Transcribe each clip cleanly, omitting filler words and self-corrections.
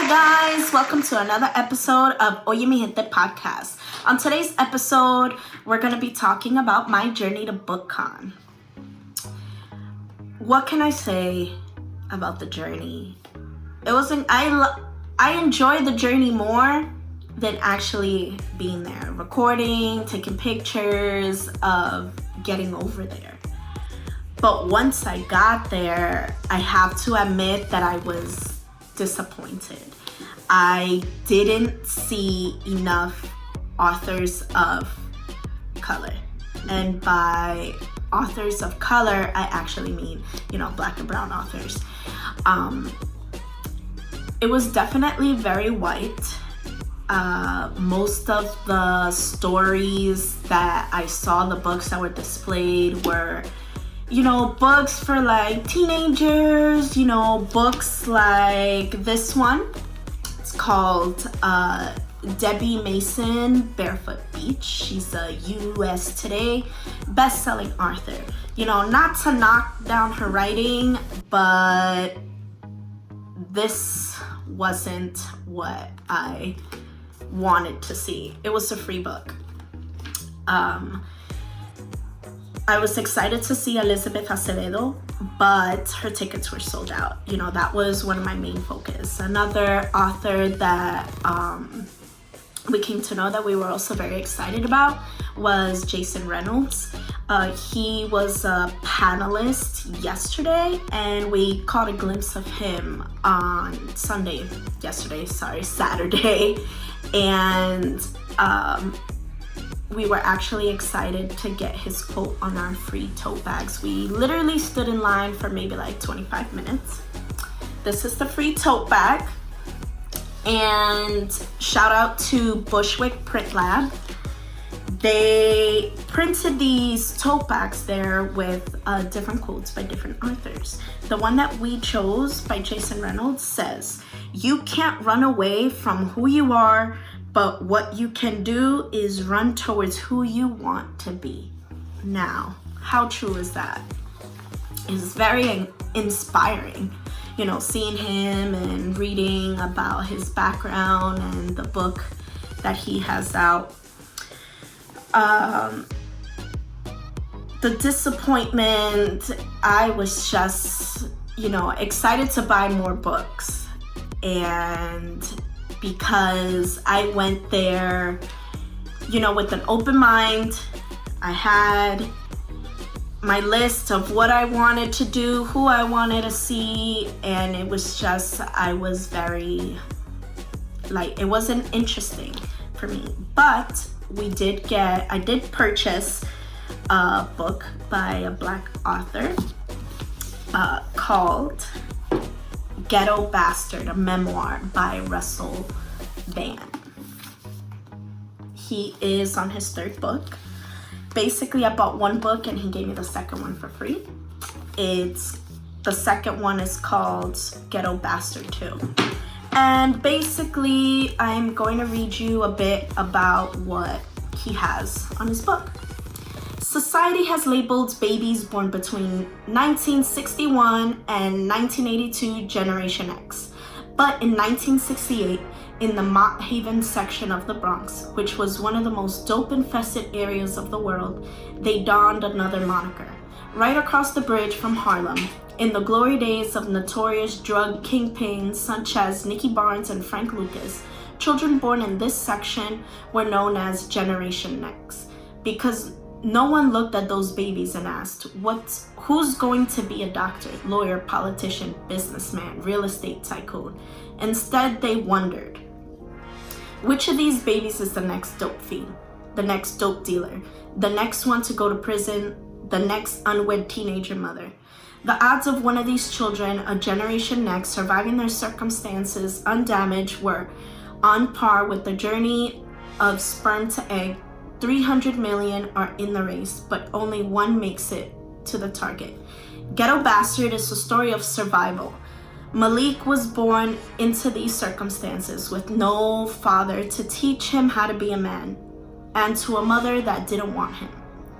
Hi guys, welcome to another episode of Oye Mi Gente podcast. On today's episode, we're going to be talking about my journey to BookCon. What can I say about the journey? I enjoyed the journey more than actually being there, recording, taking pictures of getting over there. But once I got there, I have to admit that I was disappointed. I didn't see enough authors of color. And by authors of color, I actually mean, Black and brown authors. It was definitely very white. Most of the stories that I saw, the books that were displayed were books for like teenagers, books like this one. It's called Debbie Mason, Barefoot Beach. She's a US Today best-selling author. Not to knock down her writing, but this wasn't what I wanted to see. It was a free book. I was excited to see Elizabeth Acevedo, but her tickets were sold out. That was one of my main focus. Another author that we came to know that we were also very excited about was Jason Reynolds. He was a panelist yesterday, and we caught a glimpse of him on Saturday. And we were actually excited to get his quote on our free tote bags. We literally stood in line for maybe like 25 minutes. This is the free tote bag. And shout out to Bushwick Print Lab. They printed these tote bags there with different quotes by different authors. The one that we chose by Jason Reynolds says, "You can't run away from who you are, but what you can do is run towards who you want to be." Now, how true is that? It's very inspiring, seeing him and reading about his background and the book that he has out. The disappointment, I was just, excited to buy more books. And because I went there, with an open mind. I had my list of what I wanted to do, who I wanted to see, and it was just, I was very, it wasn't interesting for me. But I did purchase a book by a Black author called Ghetto Bastard, a memoir by Russell Van. He is on his third book. Basically, I bought one book and he gave me the second one for free. The second one is called Ghetto Bastard 2. And basically, I'm going to read you a bit about what he has on his book. Society has labeled babies born between 1961 and 1982 Generation X. But in 1968, in the Mott Haven section of the Bronx, which was one of the most dope-infested areas of the world, they donned another moniker. Right across the bridge from Harlem, in the glory days of notorious drug kingpins such as Nicky Barnes and Frank Lucas, children born in this section were known as Generation X, because no one looked at those babies and asked, who's going to be a doctor, lawyer, politician, businessman, real estate tycoon? Instead, they wondered, which of these babies is the next dope fiend, the next dope dealer, the next one to go to prison, the next unwed teenager mother? The odds of one of these children, a Generation X, surviving their circumstances undamaged were on par with the journey of sperm to egg. 300 million are in the race, but only one makes it to the target. Ghetto Bastard is a story of survival. Malik was born into these circumstances with no father to teach him how to be a man, and to a mother that didn't want him.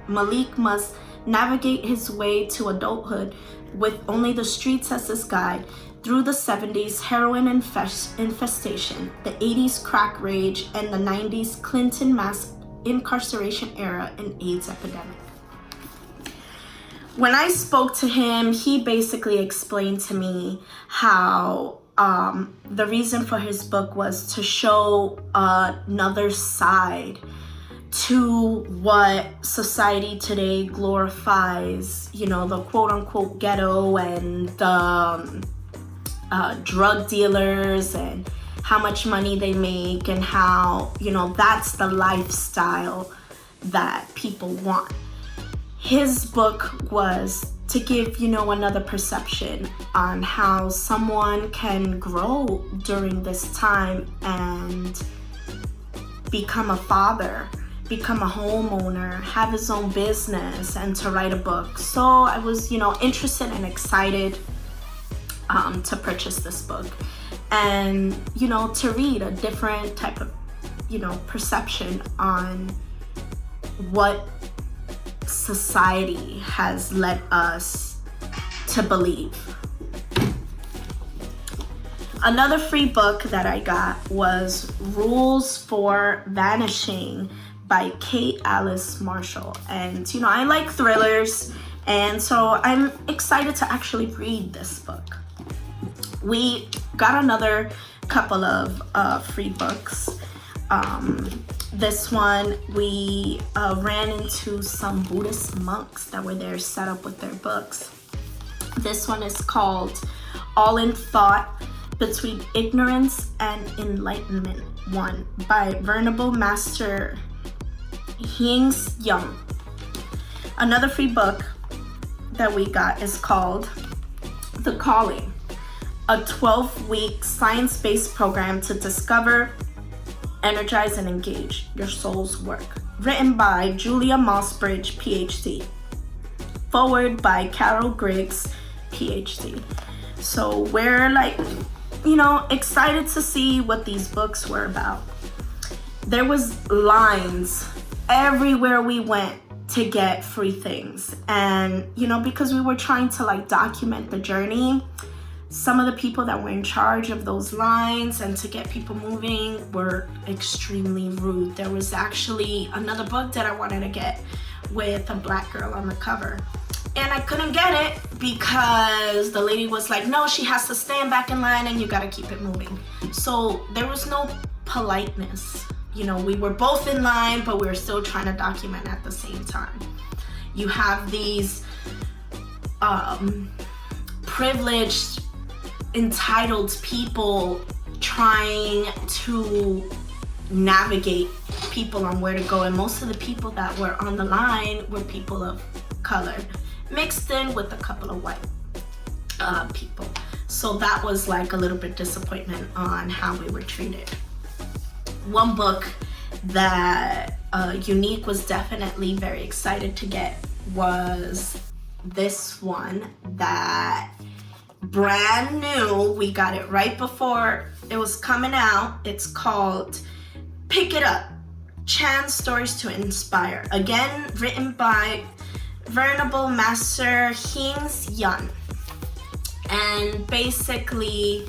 Malik must navigate his way to adulthood with only the streets as his guide, through the 70s heroin infestation, the 80s crack rage, and the 90s Clinton mass incarceration era and AIDS epidemic. When I spoke to him, he basically explained to me how the reason for his book was to show another side to what society today glorifies, you know, the quote-unquote ghetto and the drug dealers and how much money they make and how, you know, that's the lifestyle that people want. His book was to give, you know, another perception on how someone can grow during this time and become a father, become a homeowner, have his own business, and to write a book. So I was, you know, interested and excited to purchase this book and, you know, to read a different type of, you know, perception on what society has led us to believe. Another free book that I got was Rules for Vanishing by Kate Alice Marshall. And, you know, I like thrillers, and so I'm excited to actually read this book. We got another couple of free books. This one, we ran into some Buddhist monks that were there set up with their books. This one is called All in Thought, Between Ignorance and Enlightenment 1 by Venerable Master Hings Young. Another free book that we got is called The Calling, a 12-week science-based program to discover, energize, and engage your soul's work. Written by Julia Mossbridge, PhD. Forward by Carol Griggs, PhD. So we're like, you know, excited to see what these books were about. There was lines everywhere we went to get free things. And, you know, because we were trying to like document the journey, some of the people that were in charge of those lines and to get people moving were extremely rude. There was actually another book that I wanted to get with a black girl on the cover, and I couldn't get it because the lady was like, no, she has to stand back in line and you gotta keep it moving. So there was no politeness. You know, we were both in line, but we were still trying to document at the same time. You have these privileged, entitled people trying to navigate people on where to go, and most of the people that were on the line were people of color mixed in with a couple of white people. So that was like a little bit disappointment on how we were treated. One book that Unique was definitely very excited to get was this one that brand new. We got it right before it was coming out. It's called Pick It Up, Chan's Stories to Inspire. Again, written by Venerable Master Hings Young. And basically,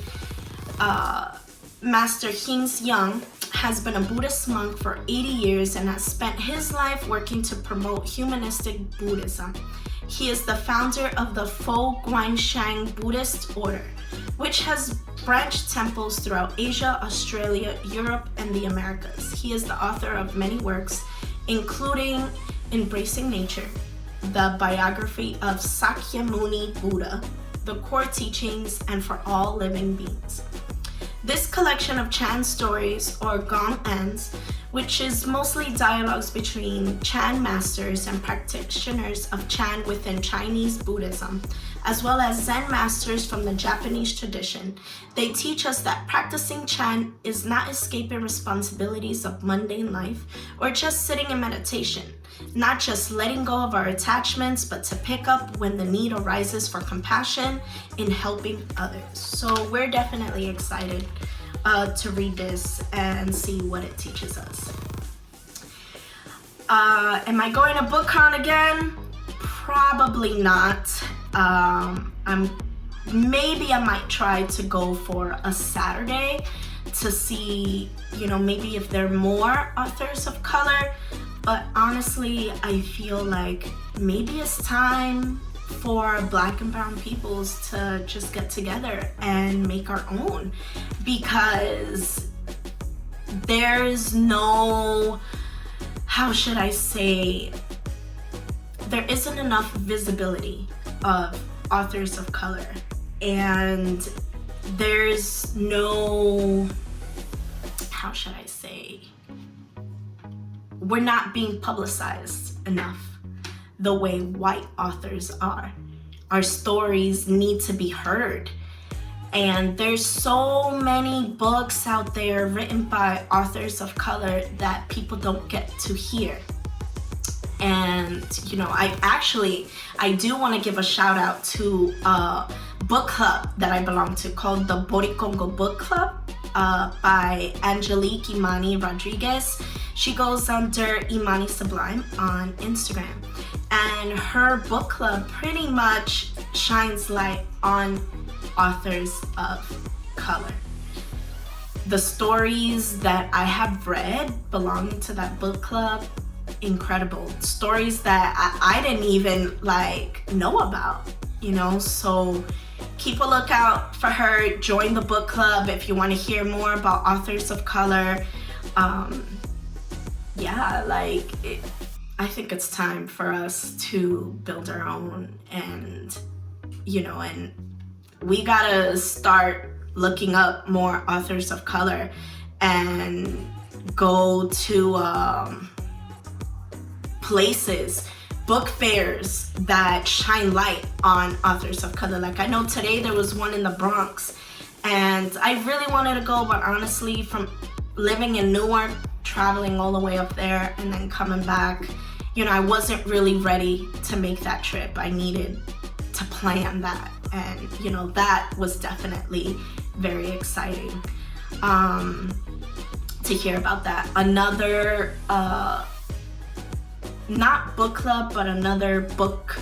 Master Hings Young has been a Buddhist monk for 80 years and has spent his life working to promote humanistic Buddhism. He is the founder of the Fo Guanshang Buddhist Order, which has branched temples throughout Asia, Australia, Europe, and the Americas. He is the author of many works, including Embracing Nature, the biography of Sakyamuni Buddha, the core teachings, and For All Living Beings. This collection of Chan stories, or Gongans, which is mostly dialogues between Chan masters and practitioners of Chan within Chinese Buddhism, as well as Zen masters from the Japanese tradition. They teach us that practicing Chan is not escaping responsibilities of mundane life or just sitting in meditation, not just letting go of our attachments, but to pick up when the need arises for compassion in helping others. So we're definitely excited to read this and see what it teaches us. Am I going to BookCon again? Probably not. Maybe I might try to go for a Saturday to see, maybe if there are more authors of color. But honestly, I feel like maybe it's time for Black and brown peoples to just get together and make our own, because there's no, how should I say, there isn't enough visibility of authors of color, and there's no, how should I say, we're not being publicized enough the way white authors are. Our stories need to be heard. And there's so many books out there written by authors of color that people don't get to hear. And, I do want to give a shout out to a book club that I belong to called the Boricongo Book Club by Angelique Imani Rodriguez. She goes under Imani Sublime on Instagram. And her book club pretty much shines light on authors of color. The stories that I have read belonging to that book club, incredible. Stories that I didn't even know about, so keep a lookout for her. Join the book club if you want to hear more about authors of color. I think it's time for us to build our own, and we gotta start looking up more authors of color and go to places, book fairs that shine light on authors of color. I know today there was one in the Bronx, and I really wanted to go, but honestly, from living in Newark, traveling all the way up there and then coming back, I wasn't really ready to make that trip. I needed to plan that, and that was definitely very exciting to hear about that. Another not book club, but another book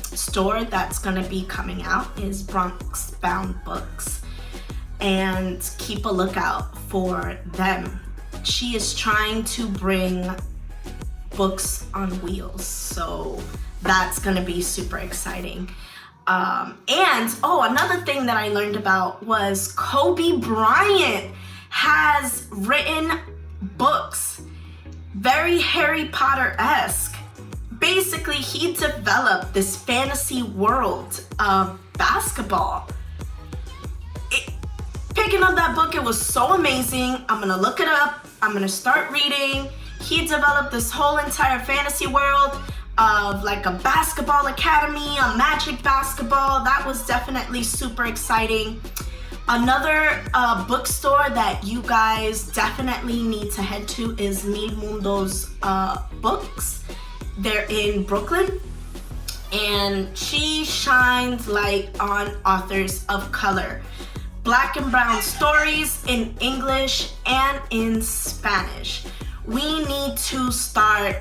store that's gonna be coming out is Bronx Bound Books, and keep a lookout for them. She is trying to bring books on wheels, so that's gonna be super exciting. Another thing that I learned about was Kobe Bryant has written books, very Harry Potter-esque. Basically, he developed this fantasy world of basketball. Picking up that book, it was so amazing. I'm gonna look it up. I'm gonna start reading. He developed this whole entire fantasy world of a basketball academy, a magic basketball. That was definitely super exciting. Another bookstore that you guys definitely need to head to is Mil Mundos Books. They're in Brooklyn, and she shines light on authors of color. Black and brown stories in English and in Spanish. We need to start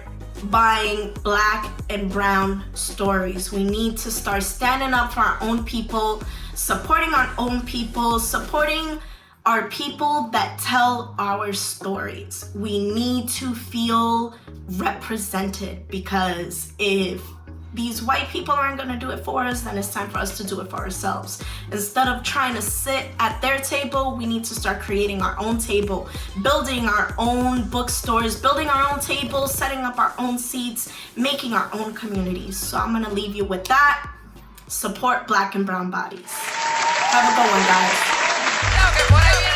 buying Black and brown stories. We need to start standing up for our own people, supporting our own people, supporting our people that tell our stories. We need to feel represented, because if these white people aren't gonna do it for us, then it's time for us to do it for ourselves. Instead of trying to sit at their table, we need to start creating our own table, building our own bookstores, building our own tables, setting up our own seats, making our own communities. So I'm gonna leave you with that. Support Black and brown bodies. Have a good one, guys.